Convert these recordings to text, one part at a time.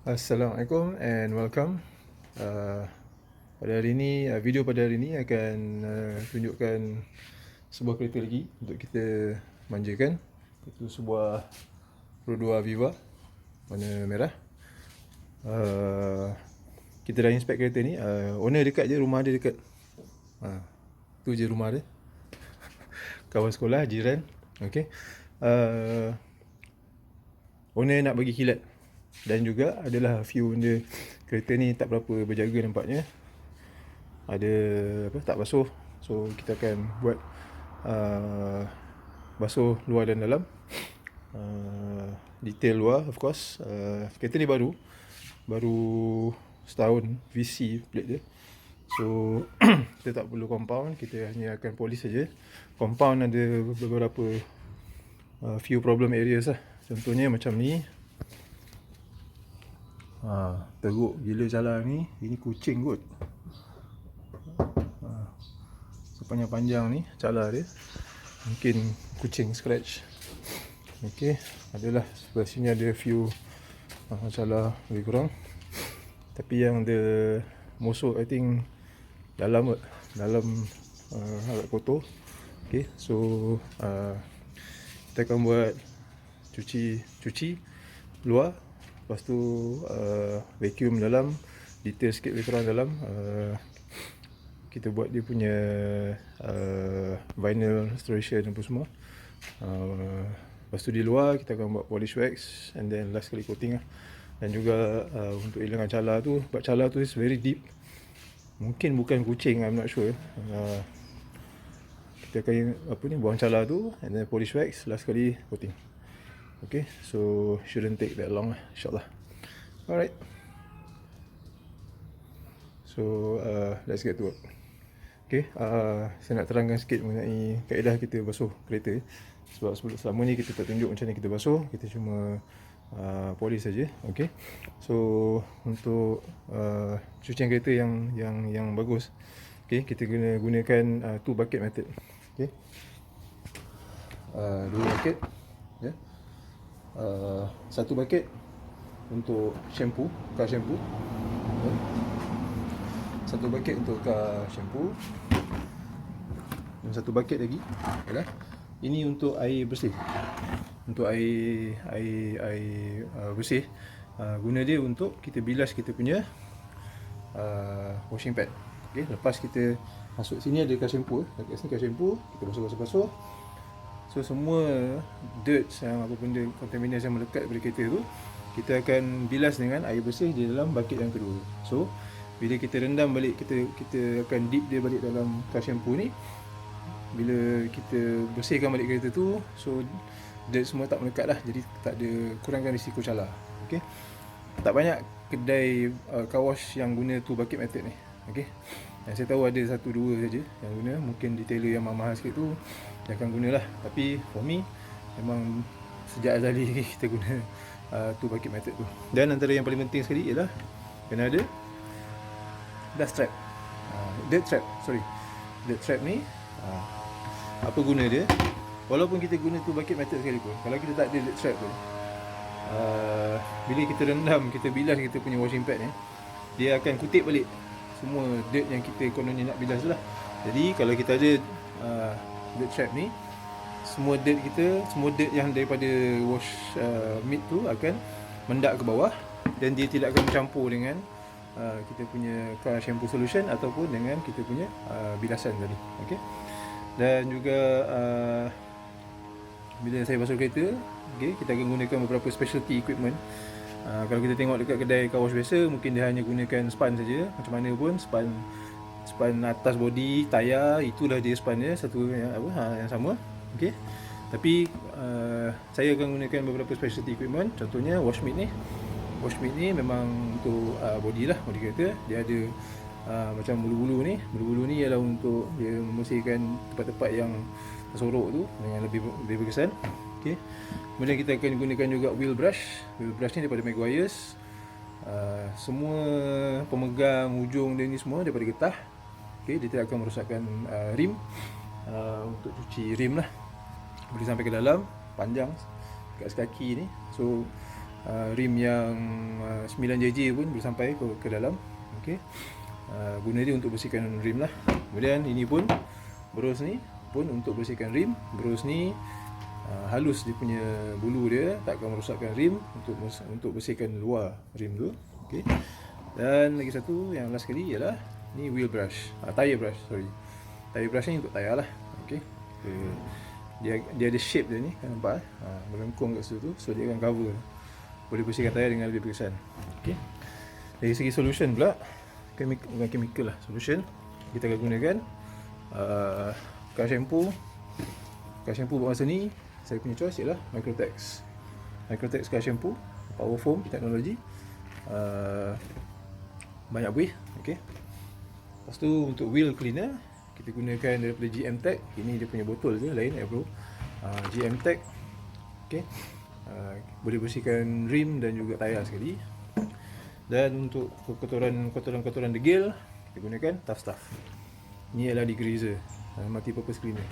Assalamualaikum and welcome. Pada hari ini, video pada hari ini akan tunjukkan sebuah kereta lagi untuk kita manjakan. Itu sebuah Rodo Aviva warna merah. Kita dah inspect kereta ni. Owner dekat je, rumah dia dekat. Tu je rumah dia. Kawan sekolah, jiran. Okay. Owner nak bagi kilat. Dan juga adalah view benda kereta ni tak berapa berjaga nampaknya. Ada apa, tak basuh. So kita akan buat basuh luar dan dalam. Detail luar of course. Kereta ni baru setahun VC plate dia. So kita tak perlu compound, kita hanya akan polish saja. Compound ada beberapa few problem areas lah. Contohnya macam ni. Teruk gila jalan ni. Ini kucing kot. Sepanjang-panjang ni cala dia. Mungkin kucing scratch. Okay. Adalah sebelah sini ada few cala lebih kurang. Tapi yang the mosok I think dalam agak kotor. Okay. So kita akan buat cuci luar. Lepas tu vacuum dalam, detail sikit lebih kurang dalam. Kita buat dia punya vinyl restoration apa semua. Lepas tu di luar kita akan buat polish wax and then last kali coating lah. Dan juga untuk hilangkan cala tu, sebab cala tu is very deep. Mungkin bukan kucing, I'm not sure. Kita akan buang cala tu and then polish wax, last kali coating. Okay, so shouldn't take that long lah, insyaAllah. Alright. So let's get to work. Okay, saya nak terangkan sikit mengenai kaedah kita basuh kereta. Sebab selama ni kita tak tunjuk macam mana kita basuh, kita cuma polish saja. Okay, so untuk cucian kereta yang bagus, okay, kita gunakan 2 bucket method. Okay, 2 bucket, ya. 1 bucket untuk shampoo, car shampoo. 1 bucket untuk car shampoo. Dan 1 bucket lagi adalah ini untuk air bersih. Untuk air bersih. Guna dia untuk kita bilas kita punya washing pad. Okay, lepas kita masuk sini ada car shampoo. Dekat sini car shampoo, kita basuh. So semua dirt yang apa benda contaminants yang melekat pada kereta tu, kita akan bilas dengan air bersih di dalam bucket yang kedua. So bila kita rendam balik, kita akan dip dia balik dalam car shampoo ni. Bila kita bersihkan balik kereta tu, so dirt semua tak melekat lah. Jadi tak ada, kurangkan risiko cala. Okay, tak banyak kedai car wash yang guna 2 bucket method ni. Okay, yang saya tahu ada 1-2 saja yang guna. Mungkin detailer yang mahal sikit tu dia akan gunalah. Tapi for me, memang sejak azali kita guna 2 bucket method tu. Dan antara yang paling penting sekali ialah kena ada dirt trap ni. Apa guna dia? Walaupun kita guna 2 bucket method sekalipun, kalau kita tak ada dirt trap tu, bila kita rendam, kita bilas kita punya washing pad ni, dia akan kutip balik semua dirt yang kita kononnya nak bilas tu lah. Jadi kalau kita ada dirt trap ni, semua dirt yang daripada wash mitt tu akan mendak ke bawah, dan dia tidak akan bercampur dengan kita punya car shampoo solution ataupun dengan kita punya bilasan tadi. Okay. Dan juga bila saya basuh kereta, okay, kita akan gunakan beberapa specialty equipment. Kalau kita tengok dekat kedai car wash biasa, mungkin dia hanya gunakan span saja. Macam mana pun span atas body, tayar, itulah dia span dia, satu yang sama. Okay. Tapi saya akan gunakan beberapa specialty equipment. Contohnya wash mitt ni. Wash mitt ni memang untuk body lah, body kereta. Dia ada macam bulu-bulu ni. Bulu-bulu ni ialah untuk dia membersihkan tempat-tempat yang tersorok tu dengan lebih berkesan. Okay. Kemudian kita akan gunakan juga wheel brush. Wheel brush ni daripada Meguiar's. Semua pemegang ujung dia ni semua daripada getah. Okay, dia tidak akan merosakkan rim. Untuk cuci rim lah, boleh sampai ke dalam, panjang kat kaki ni. So rim yang 9JJ pun boleh sampai ke dalam. Okey. Guna dia untuk bersihkan rim lah. Kemudian ini pun bros ni pun untuk bersihkan rim. Bros ni halus dia punya bulu dia, tak akan merosakkan rim, untuk bersihkan luar rim tu. Okey. Dan lagi satu yang last sekali ialah ni wheel brush, tire brush, sorry. Tire brush ni untuk tayar lah. Okey. Dia ada shape dia ni, kan nampak melengkung kat situ tu, so dia akan cover. Boleh bersihkan tayar dengan lebih berkesan. Okey. Dari segi solution pula, bukan chemical lah, solution kita akan gunakan car shampoo buat masa ni saya punya choice ialah Microtex car shampoo, power foam teknologi, banyak buih. Okey. Lepas tu untuk wheel cleaner kita gunakan daripada GM Tech. Ini dia punya botol je, lain bro. GM Tech. Okey. Boleh bersihkan rim dan juga tayar sekali. Dan untuk kotoran degil kita gunakan Tough Stuff. Ini adalah degreaser, multi purpose cleaner.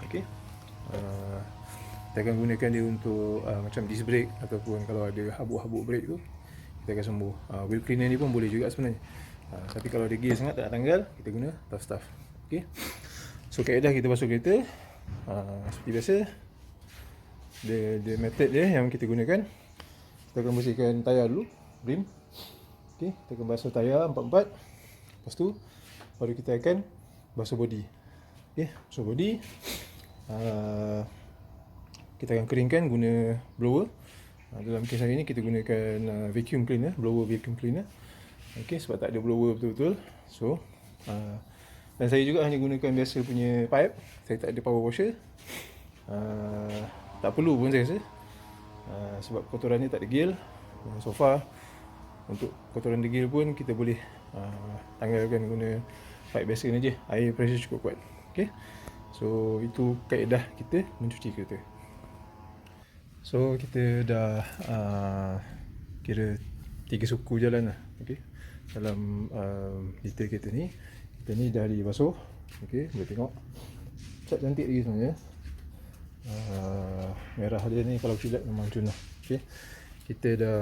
Okey. Kita akan gunakan dia untuk macam disc brake, ataupun kalau ada habuk-habuk brake tu kita akan sembuh. Wheel cleaner ni pun boleh juga sebenarnya. Tapi kalau degil sangat tak nak tanggal, kita guna Tough Stuff. Okey. So kaedah kita basuh kereta seperti biasa. The method dia yang kita gunakan, kita akan bersihkan tayar dulu, rim. Okey, kita akan basuh tayar 4-4. Lepas tu baru kita akan basuh body. Okey, basuh body. Kita akan keringkan guna blower. Dalam kes hari ni kita gunakan vacuum cleaner, blower vacuum cleaner. Okey, sebab tak ada blower betul-betul. So dan saya juga hanya gunakan biasa punya pipe. Saya tak ada power washer. Tak perlu pun saya rasa, sebab kotoran ni tak degil. So far untuk kotoran degil pun kita boleh tanggalkan guna pipe biasa ni je. Air pressure cukup kuat. Okey. So itu kaedah kita mencuci kereta. So kita dah kira 3 suku jalan lah. Okey. Dalam detail kereta ni, kita ni dah dibasuh. Okey, boleh tengok cat cantik lagi sebenarnya. Merah dia ni kalau kita lihat memang cun lah. Okey. Kita dah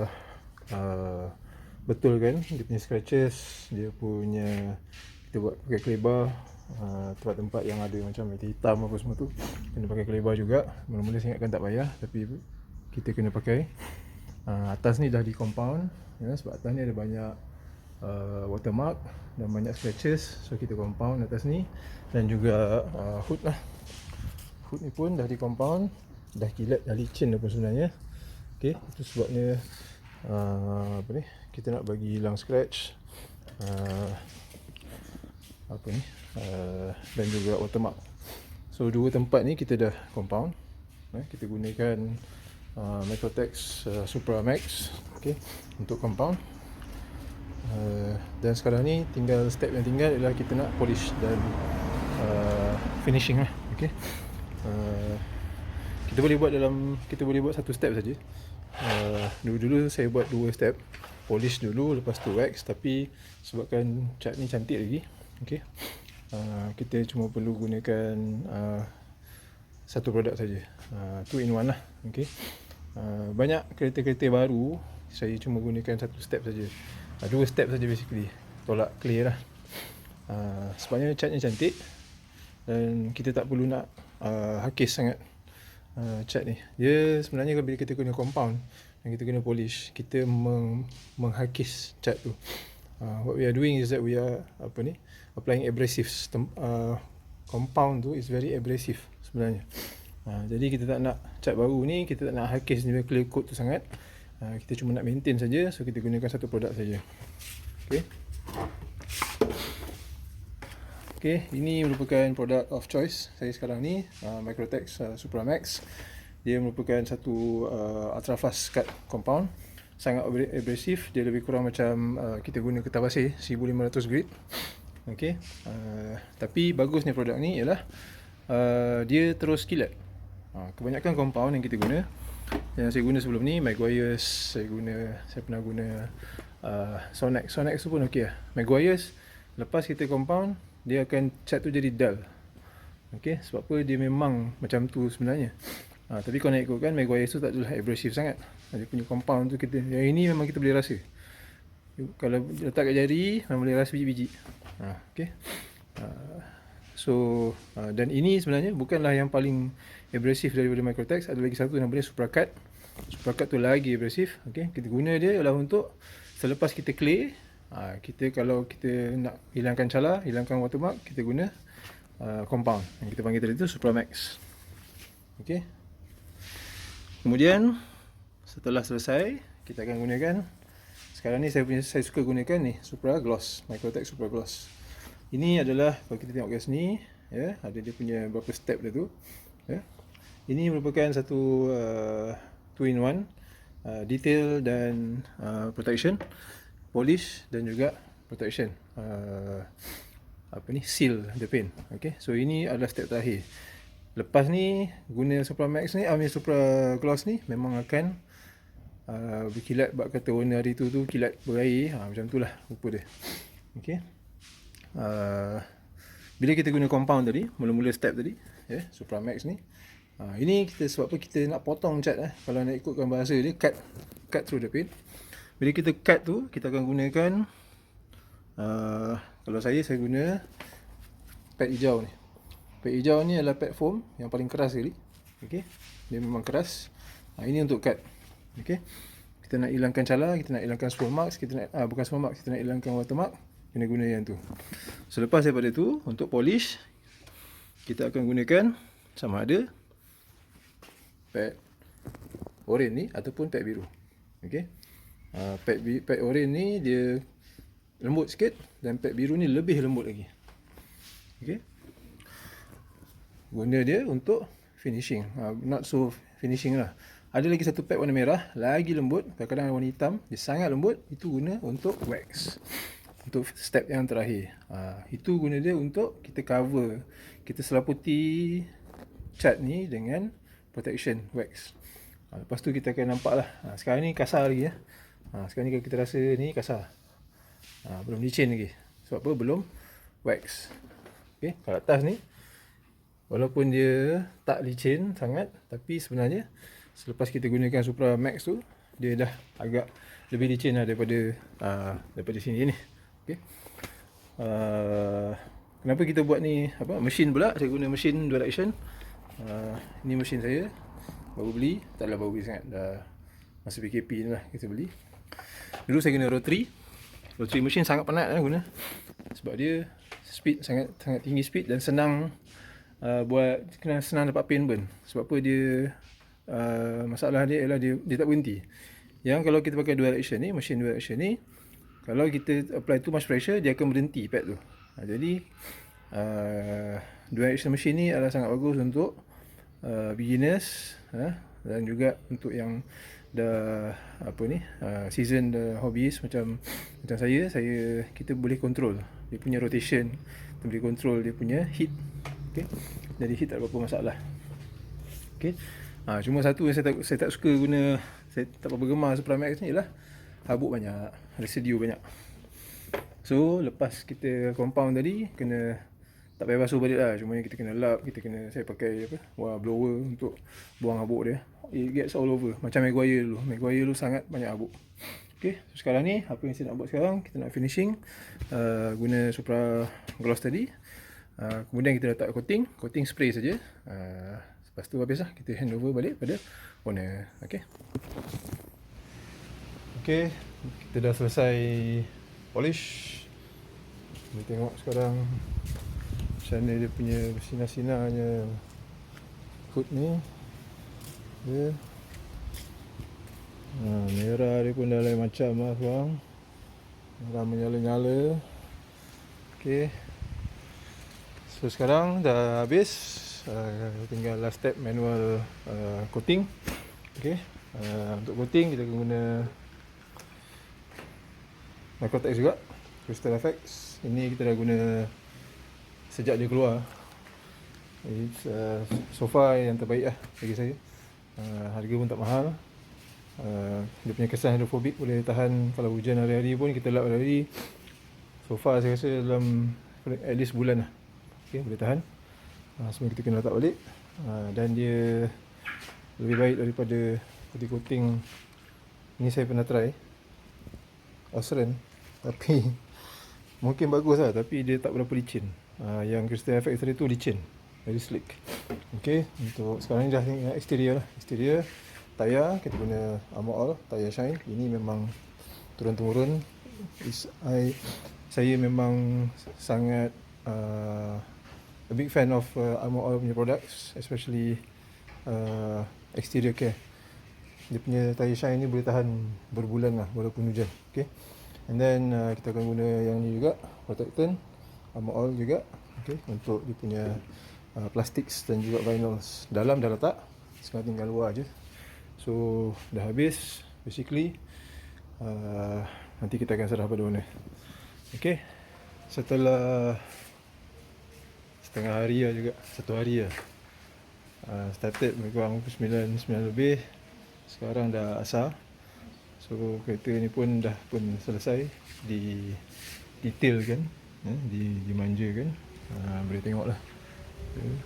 betulkan dia punya scratches, dia punya, kita buat pakai clay bar. Tempat-tempat yang ada macam hitam apa semua tu kena pakai clay bar juga. Mula-mula saya ingatkan tak payah, tapi kita kena pakai. Atas ni dah di compound ya, sebab atas ni ada banyak watermark dan banyak scratches, so kita compound atas ni. Dan juga hood lah, hood ni pun dah di compound, dah kilat, dah licin apa sebenarnya. Okey, itu sebabnya apa ni, kita nak bagi hilang scratch apa ni, dan juga watermark. So dua tempat ni kita dah compound. Kita gunakan Microtex Supra Max, okay, untuk compound. Dan sekarang ni tinggal step yang tinggal ialah kita nak polish dan finishing lah. Okay. Kita boleh buat satu step saja. Dulu saya buat 2 step, polish dulu, lepas tu wax. Tapi sebabkan cat ni cantik lagi, okay, kita cuma perlu gunakan satu produk saja, 2 in 1 lah. Okay. Banyak kereta-kereta baru saya cuma gunakan satu step saja, 2 step saja basically, tolak clear lah. Sebabnya catnya cantik dan kita tak perlu nak hakis sangat cat ni. Dia sebenarnya bila kita guna compound dan kita guna polish, kita menghakis cat tu. What we are doing is that we are applying abrasives. Compound tu is very abrasive sebenarnya. Jadi kita tak nak cat baru ni, kita tak nak hakis dia clear coat tu sangat. Kita cuma nak maintain saja, so kita gunakan satu produk saja. Okay. Okay, ini merupakan produk of choice saya sekarang ni, Microtex Supra Max. Dia merupakan satu ultra fast cut compound, sangat abrasive. Dia lebih kurang macam kita guna kertas pasir 1500 grit. Okay. Tapi bagusnya produk ni ialah dia terus kilat. Kebanyakan compound yang kita guna, yang saya guna sebelum ni, Meguiar's, saya pernah guna Sonex tu pun okey lah. Meguiar's, lepas kita compound, dia akan cat tu jadi dull. Okay, sebab apa, dia memang macam tu sebenarnya. Tapi kalau nak ikutkan, Meguiar's tu tak adalah abrasive sangat. Dia punya compound tu kita, yang ini memang kita boleh rasa. Kalau letak kat jari memang boleh rasa biji-biji. Okay. Dan ini sebenarnya bukanlah yang paling abrasif daripada Microtex. Ada lagi satu namanya Supracut. Supracut tu lagi abrasif. Okay. Kita guna dia ialah untuk selepas kita clay, kita kalau kita nak hilangkan cala, hilangkan watermark, kita guna compound yang kita panggil tadi tu Supramax. Okay. Kemudian setelah selesai, kita akan gunakan, sekarang ni saya suka gunakan ni Supra Gloss, Microtex Supra Gloss. Ini adalah, kalau kita tengok kat sini, ya, ada dia punya berapa step dia tu, ya. Ini merupakan satu 2-in-1, detail dan protection, polish dan juga protection, seal the paint. Okay, so ini adalah step terakhir. Lepas ni guna Supramax ni, Supra Gloss ni memang akan berkilat, bab kata warna hari tu kilat berair, macam tu lah rupa dia. Okay. Bila kita guna compound tadi, mula-mula step tadi, Supramax ni, ini kita sebab apa kita nak potong cat, kalau nak ikutkan bahasa dia, cut through the paint. Bila kita cut tu, kita akan gunakan, kalau saya guna pad hijau ni. Pad hijau ni adalah pad foam yang paling keras sekali. Okay. Dia memang keras. Ini untuk cut. Okay. Kita nak hilangkan cala, kita nak hilangkan swirl marks, kita nak bukan swirl marks, kita nak hilangkan watermark, kena guna yang tu. Selepas daripada tu, untuk polish, kita akan gunakan sama ada pad oren ni ataupun pad biru. Okay. Pad oren ni dia lembut sikit dan pad biru ni lebih lembut lagi. Okay. Guna dia untuk finishing, not so finishing lah. Ada lagi satu pad warna merah, lagi lembut, kadang-kadang warna hitam, dia sangat lembut, itu guna untuk wax, untuk step yang terakhir. Itu guna dia untuk kita cover, kita selaputi cat ni dengan protection wax. Lepas tu kita akan nampak lah. Sekarang ni kasar lagi, sekarang ni kalau kita rasa ni kasar, belum licin lagi. Sebab apa? Belum wax. Okay, kalau atas ni walaupun dia tak licin sangat, tapi sebenarnya selepas kita gunakan Supramax tu, dia dah agak lebih licin lah daripada sini ni. Okay. Kenapa kita buat ni mesin pula? Saya guna mesin dual action. Ini mesin saya baru beli, taklah baru beli sangat, dah masa PKP ni lah kita beli. Dulu saya guna rotary mesin, sangat penat guna, sebab dia speed sangat tinggi speed dan senang senang dapat paint burn. Sebab apa? Dia masalah dia ialah dia tak berhenti. Yang kalau kita pakai dual action ni, mesin dual action ni, kalau kita apply too much pressure, dia akan berhenti pad tu. Jadi dual action mesin ni adalah sangat bagus untuk beginners, dan juga untuk yang dah season dah hobbies macam saya, kita boleh control dia punya rotation, kita boleh control dia punya heat. Okay. Jadi heat tak apa-apa masalah. Okay. Cuma satu yang saya tak suka guna, saya tak apa gemar Supramax ni ialah habuk banyak, residu banyak. So lepas kita compound tadi, kena tak payah basuh balik lah, cuma kita kena lap, saya pakai blower untuk buang habuk dia. It gets all over, macam Maguire dulu sangat banyak habuk. Okay, so sekarang ni apa yang saya nak buat sekarang, kita nak finishing guna Supra Gloss tadi. Kemudian kita letak coating spray saja. Lepas tu habis lah, kita hand over balik pada owner. Okay. Okay, kita dah selesai polish. Kita tengok sekarang macam mana dia punya sinar-sinarnya hood ni. Dia merah dia pun dah lain macam lah sekarang, merah menyala-nyala. Okay, so sekarang dah habis, tinggal last step, manual coating. Okay, untuk coating kita guna Microtex juga, Crystal FX. Ini kita dah guna sejak dia keluar. It's so far yang terbaik lah bagi saya. Harga pun tak mahal. Dia punya kesan hidrofobik, boleh tahan kalau hujan hari-hari pun kita lap hari-hari. So far saya rasa dalam at least bulan lah. Okay, boleh tahan. Semua kita kena letak balik. Dan dia lebih baik daripada coating Ni saya pernah try Osren, tapi mungkin bagus lah, tapi dia tak berapa licin. Yang Crystal FX tadi tu licin, very slick. Okay, untuk sekarang ni dah tengok exterior lah. Exterior tayar kita guna Armor All tayar shine. Ini memang turun-temurun. Saya memang sangat a big fan of Armor All punya products, especially exterior care. Dia punya tayar shine ni boleh tahan berbulan lah walaupun hujan. Okay, and then kita akan guna yang ni juga, protectant Armor All juga. Okay, untuk dia punya plastics dan juga vinyls. Dalam dah letak, sekarang tinggal luar je. So dah habis basically. Nanti kita akan serah pada owner. Okay, setelah setengah hari lah juga, 1 hari lah, started lebih kurang 9 lebih. Sekarang dah asar. So kereta ni pun dah pun selesai di detailkan, dimanjakan. Boleh tengok lah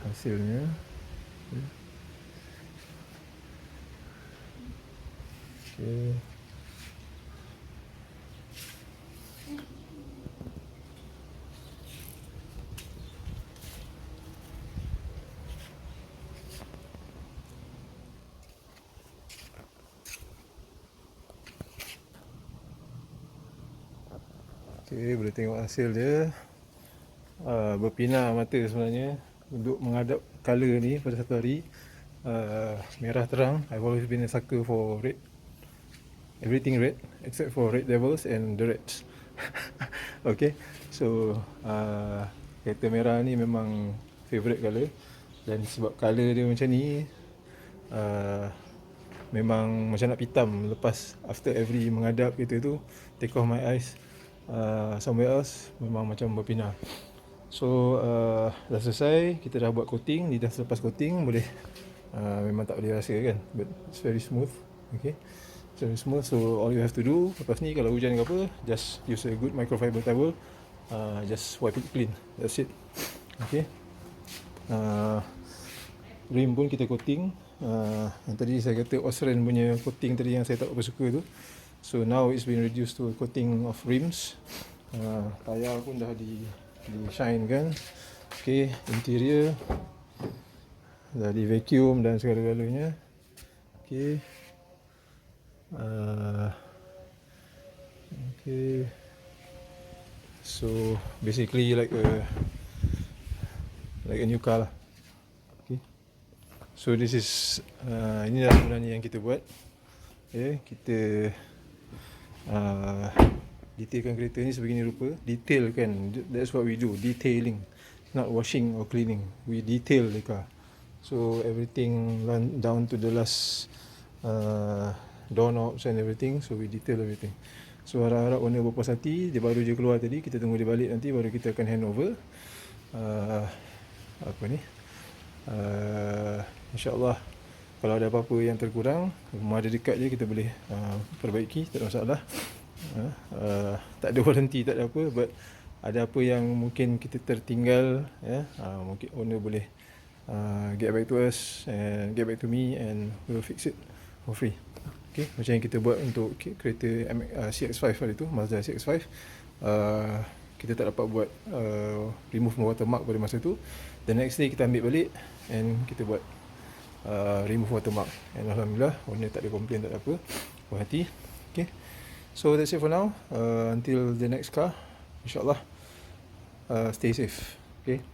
hasilnya. Okay. Okay, boleh tengok hasil dia. Berpinar mata sebenarnya untuk menghadap colour ni pada satu hari. Merah terang. I've always been a sucker for red. Everything red except for Red Devils and the Reds. Okay, so kereta merah ni memang favourite colour. Dan sebab colour dia macam ni, memang macam nak pitam. Lepas after every menghadap kereta tu, take off my eyes somewhere else, memang macam berpinar. So dah selesai, kita dah buat coating. Ni dah selepas coating boleh memang tak boleh rasa kan, but it's very smooth. Okay, it's very smooth. So all you have to do lepas ni, kalau hujan ke apa, just use a good microfiber towel, just wipe it clean, that's it. Okay, rim pun kita coating. Yang tadi saya kata Osren punya coating tadi yang saya tak berapa suka tu, so now it's been reduced to a coating of rims. Tayar pun dah di shine kan. Okay, interior dah di vacuum dan segala-galanya. Okay, okay, so basically like a new car lah. Okay, so this is inilah sebenarnya yang kita buat. Okay, kita detailkan kereta ni sebegini rupa. Detail kan, that's what we do, detailing, not washing or cleaning. We detail the car, so everything down to the last doorknobs and everything. So we detail everything. So harap-harap owner berpuas hati. Dia baru je keluar tadi, kita tunggu dia balik nanti baru kita akan hand over InsyaAllah kalau ada apa-apa yang terkurang, rumah ada dekat je, kita boleh perbaiki, tak ada masalah. Tak ada warranty, tak ada apa, but ada apa yang mungkin kita tertinggal, mungkin owner boleh get back to us and get back to me and we'll fix it for free. Okay, macam yang kita buat untuk kereta CX-5 hari tu, Mazda CX-5. Kita tak dapat buat remove watermark pada masa tu. The next day kita ambil balik and kita buat remove watermark, and alhamdulillah owner tak ada komplain, tak ada apa, puas hati. Okay, so that's it for now. Until the next car, insyaAllah. Stay safe. Okay.